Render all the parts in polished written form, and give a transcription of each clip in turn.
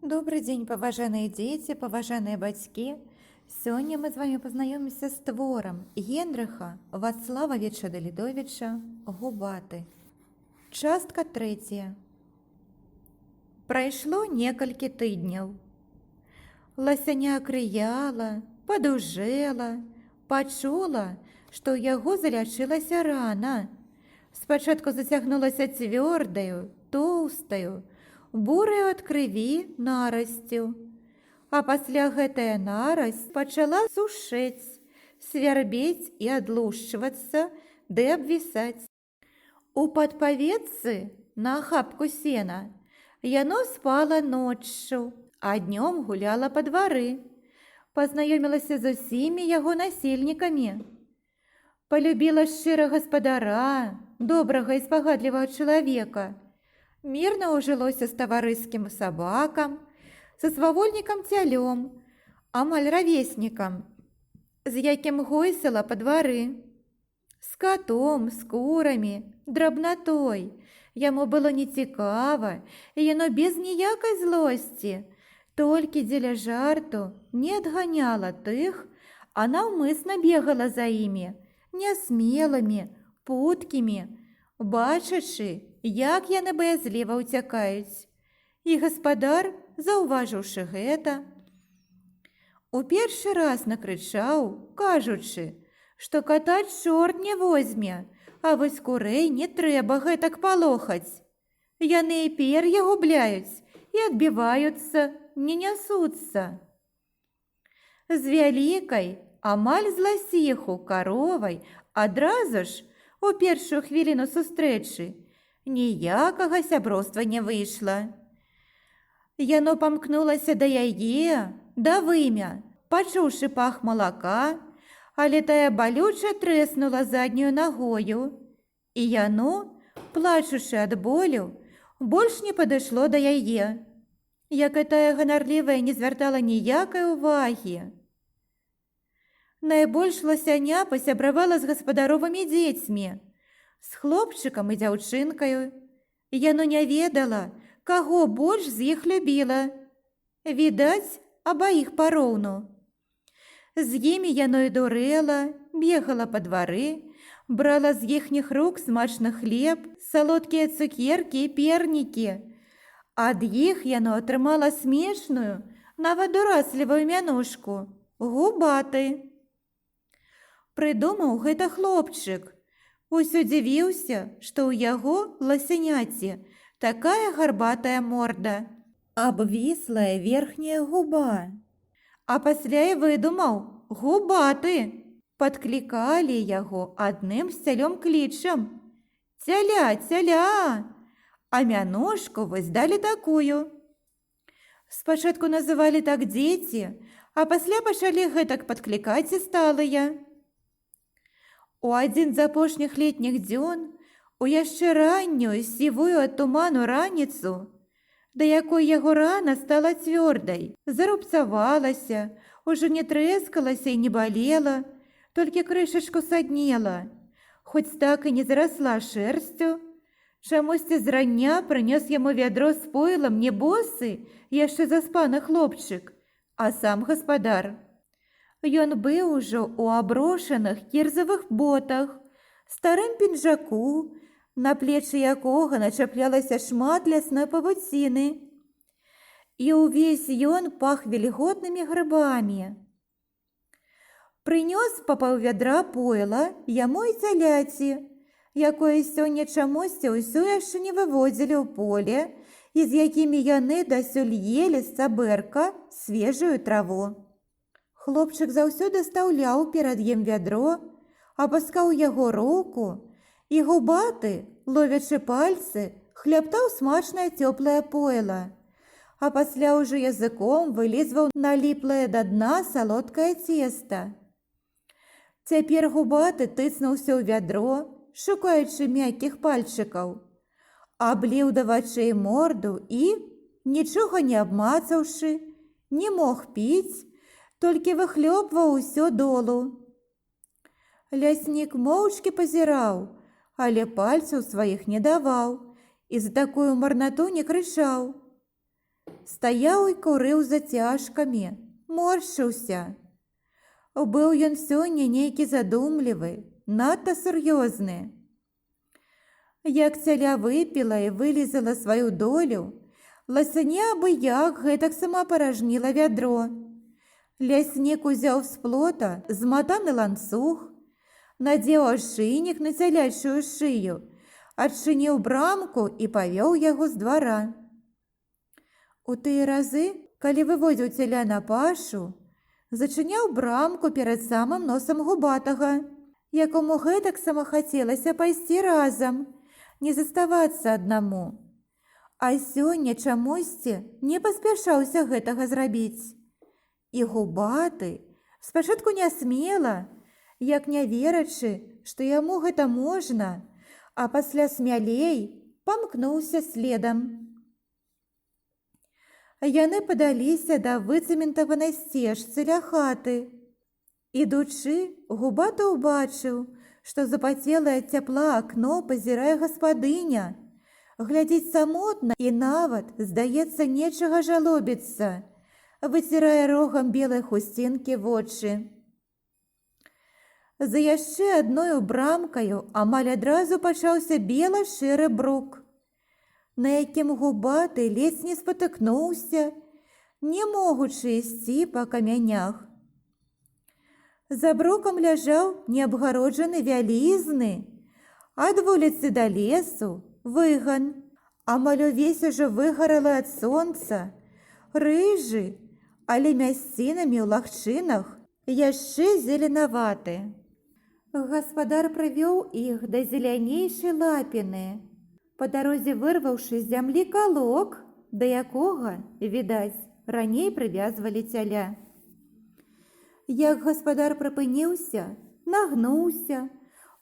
Добрый день, паважаныя дзеці, паважаныя бацькі. Сёння мы з вами пазнаёмімся з творам Генрыха Вацлававіча Далідовіча «Губаты». Частка 3. Прайшло некалькі тыдняў. Ласяня крыяла, падужэла, пачула, што ў яго залячылася рана. Спачатку зацягнулася цвёрдаю, тоўстаю, бураю ад крыві нарасцю. А пасля гэтая нарасць пачала сушэць, свярбець і адлушчвацца ды абвісаць. У падпаветцы на ахапку сена яно спала ноччу, а днём гуляла па двары, пазнаёмілася з усімі яго насельнікамі. Полюбіла шчыра гаспадара, добрага і спагадлівага чалавека. Мірна ўжылося з таварыскім сабакам, са свавольнікам цялём, амаль равеснікам, з якім гойсала па двары. З катом, з курамі, драбнатой. Яму было нецікава, і яно без ніякай злосці, толькі дзеля жарту не адганяла тых, а наўмысна бегала за імі, нясмелымі, путкімі, бачачы, як яны баязліва ўцякаюць. І гаспадар, заўважыўшы гэта, у першы раз накрычаў, кажучы, што ката чорт не возьме, а вось курэй не трэба гэтак палохаць. Яны і пер'я губляюць, і адбіваюцца, не нясуцца. З вялікай, амаль з ласіху, каровай, адразу ж, у першую хвіліну сустрэчы, ніякага сяброўства не выйшла. Яно памкнулася да яе, да вымя, пачуўшы пах малака, але тая балюча трэснула заднюю нагою, і яно, плачучы ад болю, больш не падышло да яе, як і тая ганарлівая не звяртала ніякай увагі. Найбольш ласяня пасябравала з гаспадаровымі дзецьмі, з хлопчыкам і дзяўчынкаю. Яно не ведала, каго больш з іх любіла. Відаць, абаіх пароўну. З імі яно і дурэла, бегала па двары, брала з іхніх рук смачны хлеб, салодкія цукеркі і пернікі. Ад іх яно атрымала смешную, нават дураслівую мянушку – Губаты. Прыдумаў гэта хлопчык. Усё дзівіўся, што ў яго, ласяняці, такая гарбатая морда, абвіслая верхняя губа. А пасля і выдумаў Губаты. Падклікалі яго адным з цялём клічам: «Цяля, цяля!» А мянушку вось далі такую. Спачатку называлі так дзеці, а пасля пачалі гэтак падклікаць і сталыя. У адзін з апошніх летніх дзён, у яшчэ раннюю сівую ад туману раніцу, да якой яго рана стала цвёрдай, зарубцавалася, ужо не трэскалася і не балела, толькі крышачку саднела, хоць так і не зарасла шэрсцю. Чамусьці зрання прынёс яму вядро з пойлам не босы, яшчэ заспаны хлопчык, а сам гаспадар. Ён быў ужо ў аброшаных кірзавых ботах, старым пінжаку, на плечы якога начаплялася шмат лясной павуціны. І ўвесь ён пах вільготнымі грыбамі. Прынёс па паўвядра пойла яму і цяляці, якое сёння чамусьці ўсё яшчэ не выводзілі ў поле, і з якімі яны дасюль елі з цабэрка свежую траву. Хлопчык заўсёды стаўляў перад ім вядро, апаскаў яго руку, і Губаты, ловячы пальцы, хляптаў смачнае цёплае пойла, а пасля ўжо языком вылізваў наліплае да дна салодкае цеста. Цяпер Губаты тыцнуўся ў вядро, шукаючы мяккіх пальчыкаў, абліў да вачэй морду і, нічога не абмацаўшы, не мог піць, толькі выхлёбваў усё долу. Ляснік моўчкі пазіраў, але пальцаў сваіх не даваў і за такую марнату не крычаў. стаяў і курыў зацяжкамі, моршыўся. Быў ён сёння нейкі задумлівы, надта сур'ёзны. Як цяля выпіла і вылізала сваю долю, ласыня абы-як гэтаксама паражніла вядро. Ляснік узяў з плота зматаны ланцуг, надзеў ашыйнік на цялячую шыю, адчыніў брамку і павёў яго з двара. У тыя разы, калі выводзіў цяля на пашу, зачыняў брамку перад самым носам Губатага, якому гэтаксама хацелася пайсці разам, не заставацца аднаму. А сёння чамусьці не паспяшаўся гэтага зрабіць. І Губаты спачатку не смела, як не верачы, што яму гэта можна, а пасля смялей памкнуўся следам. Яны падаліся да выцэментаванай сцежцы ля хаты. Ідучы, Губата ўбачыў, што запацелае ад цяпла акно пазірае гаспадыня. Глядзіць самотна і нават, здаецца, нечага жалобіцца, выцірае рогам белай хусцінкі вочы. За яшчэ адною брамкаю амаль адразу пачаўся бела-шэры брук, на якім Губаты ледзь не спатыкнуўся, не могучы ісці па камянях. За брукам ляжаў неабгароджаны вялізны, ад вуліцы да лесу, выган, амаль увесь ужо выгаралы ад сонца, рыжы, але мясцінамі ў лагчынах яшчэ зеленаваты. Гаспадар прывёў іх да зелянейшай лапіны, па дарозе вырваўшы з зямлі калок, да якога, відаць, раней прывязвалі цяля. Як гаспадар прыпыніўся, нагнуўся,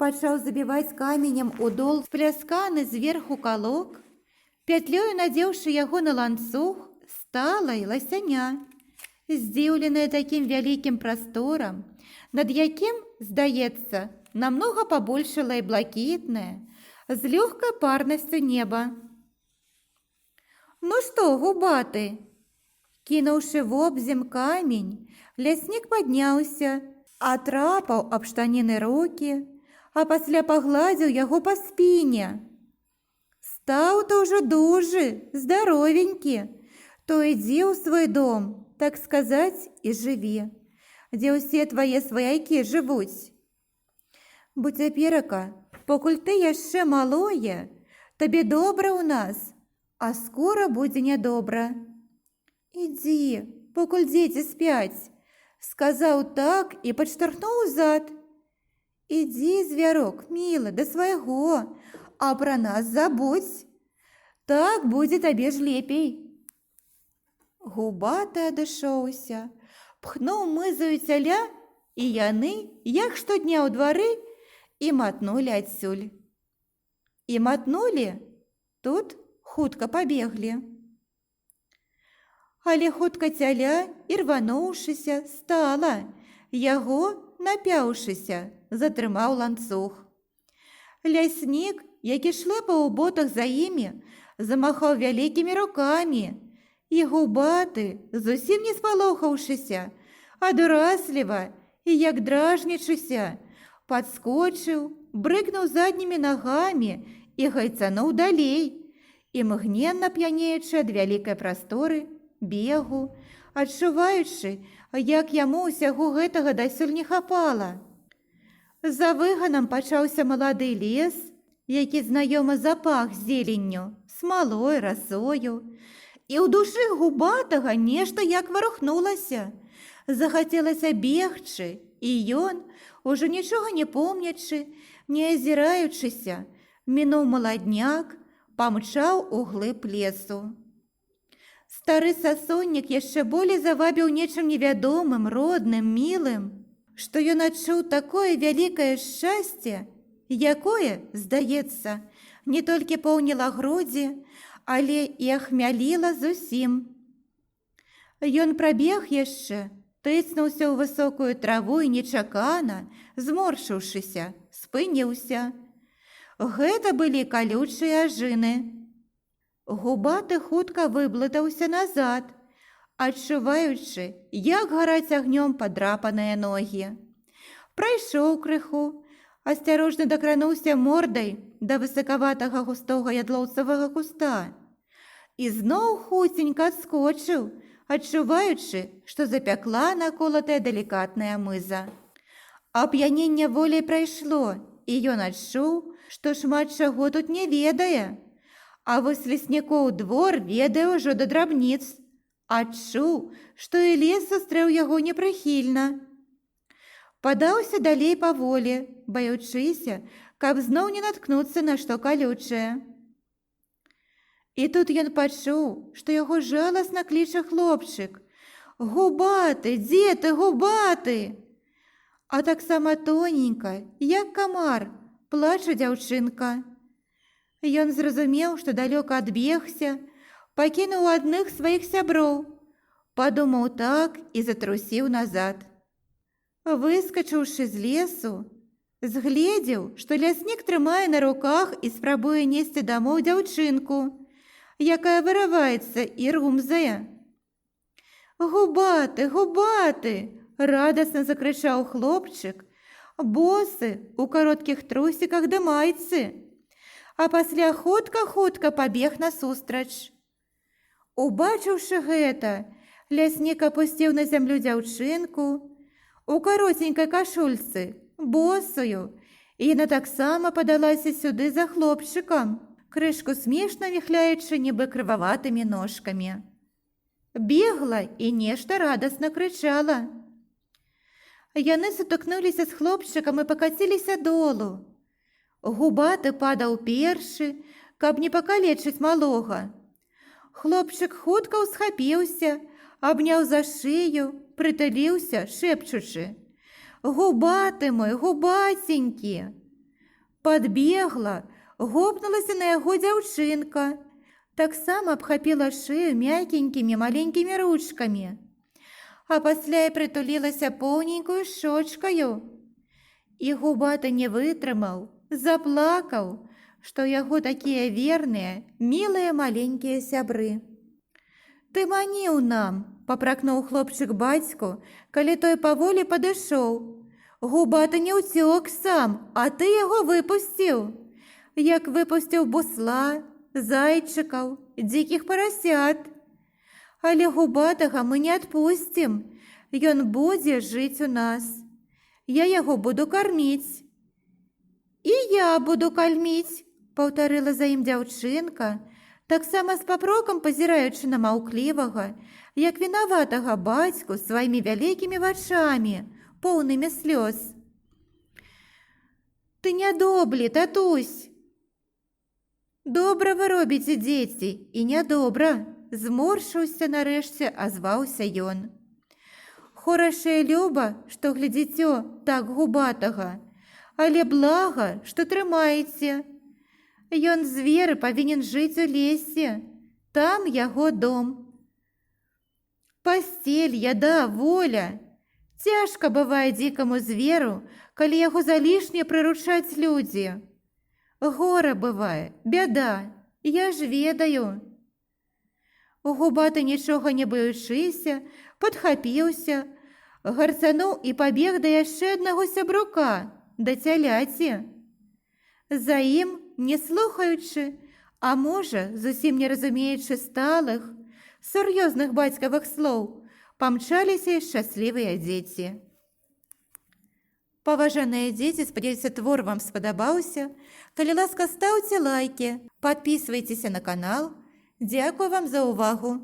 пачаў забіваць каменем у дол сплясканы зверху калок, пятлёю надзеўшы яго на ланцуг, стала і ласяня, здзіўленая такім вялікім прасторам, над якім, здаецца, намнога пабольшала і блакітнае, з лёгкай парнасцю неба. «Ну што, Губаты?» Кінуўшы вобзем камень, ляснік падняўся, атрапаў аб штаніны рукі, а пасля пагладзіў яго па спіне. «Стаў ты ўжо дужы, здаровенькі, то ідзі ў свой дом, так сказаць, і жыві, дзе ўсе твае сваякі жывуць. Бо цяперака, покуль ты яшчэ малое, табе добра ў нас, а скора будзе нядобра. Ідзі, покуль дзеці спяць», сказаў так і падштархнуў зад. «Ідзі, звярок, мілы, да свайго, а пра нас забудзь. Так будзе табе ж лепей». Губаты адышоўся, пхнуў мызаю цяля, і яны, як штодня ў двары, і матнулі адсюль. І матнулі, тут хутка пабеглі. Але хутка цяля, ірвануўшыся, стала, яго, напяўшыся, затрымаў ланцуг. Ляснік, які шляпаў у ботах за імі, замахаў вялікімі рукамі, і Губаты, зусім не спалохаўшыся, адурасліва і як дражнічыся, падскочыў, брыкнуў заднімі нагамі і гайцануў далей, імгненна п'янеючы ад вялікай прасторы, бегу, адчуваючы, як яму ўсяго гэтага дасюль не хапала. За выганам пачаўся малады лес, які знаёмы запах зеленню, смалой, расою, і ў душы Губатага нешта як варухнулася. Захацелася бегчы, і ён, ужо нічога не помнячы, не азіраючыся, мінуў маладняк, памчаў у глыб лесу. Стары сасоннік яшчэ болей завабіў нечым невядомым, родным, мілым, што ён адчуў такое вялікае шчасце, якое, здаецца, не толькі поўніла грудзі, але і ахмяліла зусім. Ён прабег яшчэ, тыцнуўся ў высокую траву і нечакана, зморшыўшыся, спыніўся. Гэта былі калючыя ажыны. Губаты хутка выблытаўся назад, адчуваючы, як гараць агнём падрапаныя ногі. Прайшоў крыху, асцярожна дакрануўся мордай да высакаватага густога ядлоўцавага куста і зноў хуценька адскочыў, адчуваючы, што запякла наколатая далікатная мыза. Ап'яненне волей прайшло, і ён адчуў, што шмат чаго тут не ведае. А вось леснікоў двор ведае ўжо да драбніц. Адчуў, што і лес сустрэў яго непрыхільна. Падаўся далей паволі, баючыся, каб зноў не наткнуцца на што калючае. І тут ён пачуў, што яго жаласна кліча хлопчык: «Губаты, дзе ты, губаты!» А таксама тоненька, як камар, плача дзяўчынка. Ён зразумеў, што далёка адбегся, пакінуў адных сваіх сяброў, падумаў так і затрусіў назад. Выскачыўшы з лесу, згледзеў, што ляснік трымае на руках і спрабуе несці дамоў дзяўчынку, якая вырываецца і румзае. «Губаты, губаты!» – радасна закрычаў хлопчык, босы, у кароткіх трусіках ды майцы, а пасля хутка-хутка пабег насустрач. Убачыўшы гэта, ляснік апусціў на зямлю дзяўчынку у кароценькай кашульцы, босую, і яна таксама падалася сюды за хлопчыкам, крышку смешна віхляючы нібы крываватымі ножкамі. Бегла і нешта радасна крычала. Яны сутыкнуліся з хлопчыкам і пакаціліся долу. Губаты падаў першы, каб не пакалечыць малога. Хлопчык хутка ўсхапіўся, абняў за шыю, прытуліўся, шэпчучы: «Губаты мой, губаценькі!» Падбегла, гопнулася на яго дзяўчынка, таксама абхапіла шыю мякенькімі маленькімі ручкамі, а пасля і прытулілася поўненькую шчочкаю. І губаты не вытрымаў, заплакаў, што яго такія верныя, мілыя маленькія сябры. «Ты маніў нам!» – папракнуў хлопчык бацьку, калі той паволі падышоў. «Губаты не ўцёк сам, а ты яго выпусціў, як выпусціў бусла, зайчыкаў, дзікіх парасят. Але губатага мы не адпусцім, ён будзе жыць у нас. Я яго буду карміць». «І я буду кальміць», – паўтарыла за ім дзяўчынка, таксама з папрокам пазіраючы на маўклівага, як вінаватага бацьку сваімі вялікімі вачамі, поўнымі слёз. «Ты нядобры, татусь!» «Добра вы робіце, дзеці, і нядобра», – зморшыўся нарэшце, азваўся ён. «Хорашае люба, што глядзіцё так губатага, але блага, што трымаеце. Ён звер і павінен жыць у лесе, там яго дом. Пасцель, яда, воля. Цяжка бывае дзікаму зверу, калі яго залішне прыручаць людзі. Гора бывае, бяда, я ж ведаю». Губаты, нічога не баючыся, падхапіўся, гарцануў і пабег да яшчэ аднаго сябрука, да цяляці. За ім, не слухаючы, а можа, зусім не разумеючы сталых, сур'ёзных бацькавых слоў, памчаліся і шчаслівыя дзеці. Паважаныя дзеці, спадзяюся, твор вам спадабаўся. Калі ласка, стаўце лайкі, падпісвайцеся на канал. Дзякую вам за ўвагу!